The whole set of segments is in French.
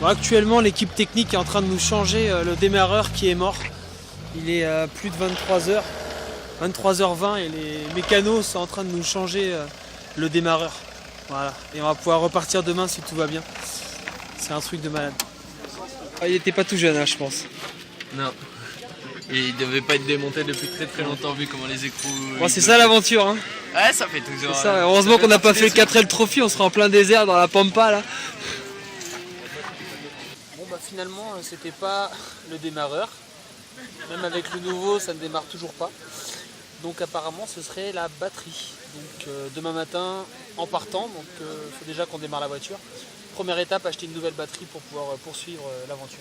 Bon, actuellement, l'équipe technique est en train de nous changer le démarreur qui est mort. Il est plus de 23h, 23h20 et les mécanos sont en train de nous changer le démarreur. Voilà. Et on va pouvoir repartir demain si tout va bien. C'est un truc de malade. Ah, il était pas tout jeune, hein, je pense. Non. Et il devait pas être démonté depuis très longtemps vu comment les écrous... Bon, c'est ça l'aventure. Hein. Ouais, ça fait toujours... Ça, heureusement qu'on n'a pas fait le 4L Trophy, on sera en plein désert dans la Pampa là. Bon bah finalement c'était pas le démarreur. Même avec le nouveau ça ne démarre toujours pas. Donc apparemment ce serait la batterie. Donc demain matin en partant, donc faut déjà qu'on démarre la voiture. Première étape, acheter une nouvelle batterie pour pouvoir poursuivre l'aventure.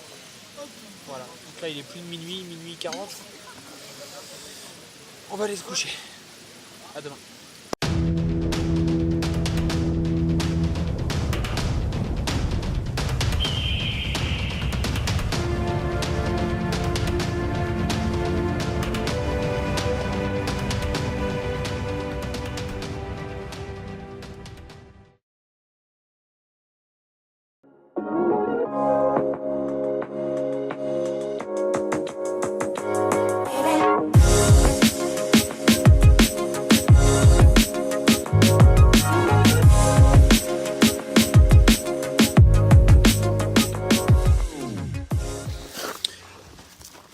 Voilà, donc là il est plus de minuit, minuit 40. On va aller se coucher. À demain.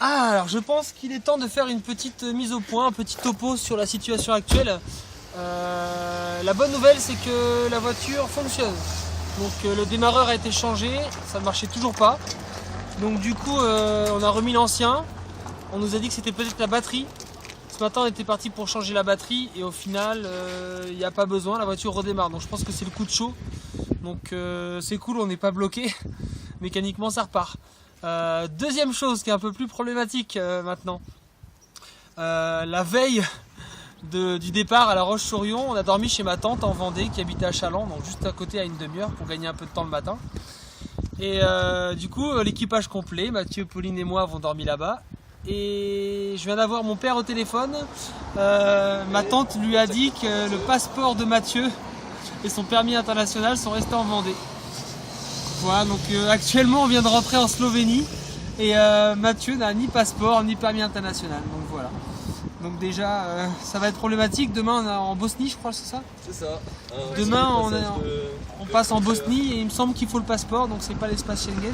Alors je pense qu'il est temps de faire une petite mise au point, un petit topo sur la situation actuelle. La bonne nouvelle c'est que la voiture fonctionne. Donc le démarreur a été changé, ça ne marchait toujours pas. Donc du coup on a remis l'ancien. On nous a dit que c'était peut-être la batterie. Ce matin on était parti pour changer la batterie et au final il n'y a pas besoin, la voiture redémarre. Donc je pense que c'est le coup de chaud. Donc c'est cool, on n'est pas bloqué. Mécaniquement ça repart. Deuxième chose qui est un peu plus problématique maintenant, la veille du départ à La Roche-sur-Yon, on a dormi chez ma tante en Vendée qui habitait à Chaland, donc juste à côté à une demi-heure pour gagner un peu de temps le matin. Et du coup l'équipage complet, Mathieu, Pauline et moi avons dormi là-bas. Et je viens d'avoir mon père au téléphone, ma tante lui a dit que le passeport de Mathieu et son permis international sont restés en Vendée. Voilà, donc actuellement on vient de rentrer en Slovénie et Mathieu n'a ni passeport ni permis international, donc voilà. Donc déjà ça va être problématique, demain on est en Bosnie je crois, c'est ça? C'est ça. Demain on passe en Bosnie et il me semble qu'il faut le passeport, donc c'est pas l'espace Schengen.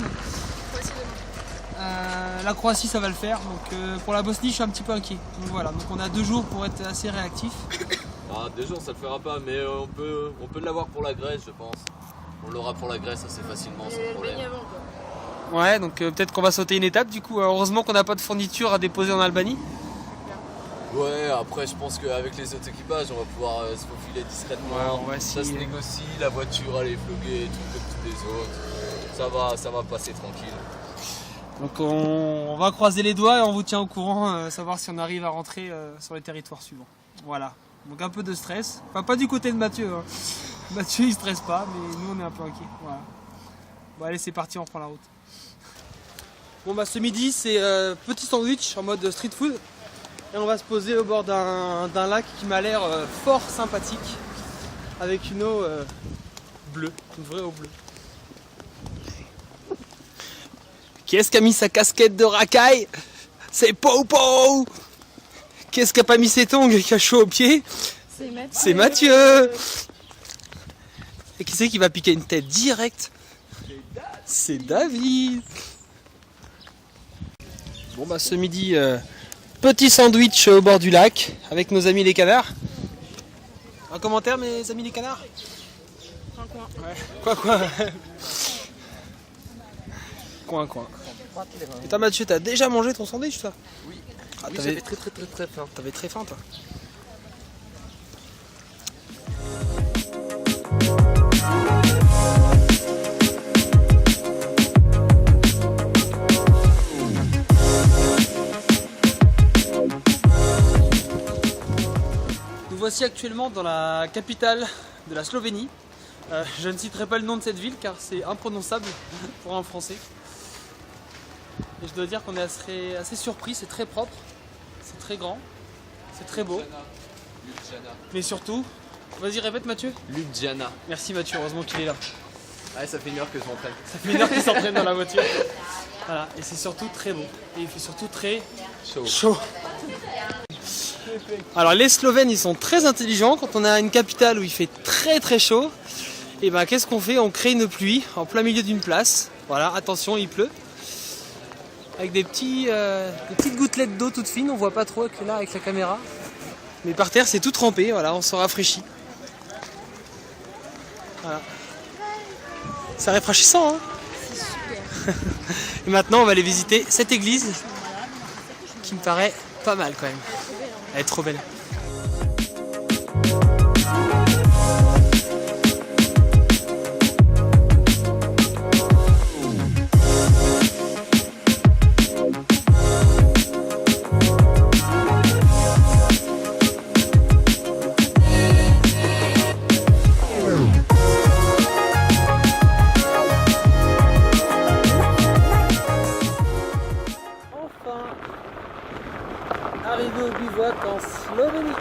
La Croatie ça va le faire, donc pour la Bosnie je suis un petit peu inquiet. Donc voilà, donc on a 2 jours pour être assez réactif. Ah, 2 jours ça le fera pas, mais on peut l'avoir pour la Grèce je pense. On l'aura pour la Grèce assez facilement sans problème. Ouais, donc peut-être qu'on va sauter une étape du coup. Heureusement qu'on n'a pas de fourniture à déposer en Albanie. Ouais, après je pense qu'avec les autres équipages on va pouvoir se faufiler discrètement. Ouais, on va ça se négocie, la voiture elle est floguée, tout comme tous les autres. Ça va passer tranquille. Donc on va croiser les doigts et on vous tient au courant, savoir si on arrive à rentrer sur les territoires suivants. Voilà, donc un peu de stress. Enfin pas du côté de Mathieu. Hein. Mathieu il stresse pas, mais nous on est un peu inquiets. Voilà. Bon allez c'est parti, on reprend la route. Bon bah ce midi c'est petit sandwich en mode street food. Et on va se poser au bord d'un lac qui m'a l'air fort sympathique. Avec une eau bleue, une vraie eau bleue. Qui est-ce qui a mis sa casquette de racaille? C'est Popo. Qui est-ce qui a pas mis ses tongs et qui a chaud aux pieds? C'est Mathieu. Et qui c'est qui va piquer une tête direct? C'est David. Bon bah ce midi, petit sandwich au bord du lac avec nos amis les canards. Un commentaire mes amis les canards? Ouais. Quoi Coin. Et toi Mathieu, t'as déjà mangé ton sandwich toi? Oui. Ah, oui j'avais très faim. T'avais très faim toi. Nous voici actuellement dans la capitale de la Slovénie. Je ne citerai pas le nom de cette ville car c'est imprononçable pour un français. Et je dois dire qu'on est assez surpris, c'est très propre, c'est très grand, c'est très beau. Mais surtout, vas-y répète Mathieu. Ljubljana. Merci Mathieu, heureusement qu'il est là. Ouais, ça fait une heure que je m'entraîne. Ça fait une heure qu'ils s'entraînent dans la voiture. Voilà, et c'est surtout très bon. Et il fait surtout très chaud. Alors les Slovènes, ils sont très intelligents. Quand on a une capitale où il fait très chaud, et ben qu'est-ce qu'on fait? On crée une pluie en plein milieu d'une place. Voilà, attention, il pleut. Avec des petites gouttelettes d'eau toutes fines, on voit pas trop là avec la caméra. Mais par terre, c'est tout trempé, voilà, on se rafraîchit. Voilà. C'est rafraîchissant, hein? C'est super. Et maintenant, on va aller visiter cette église qui me paraît pas mal quand même. Elle est trop belle. Arrivé au bivouac en Slovénie.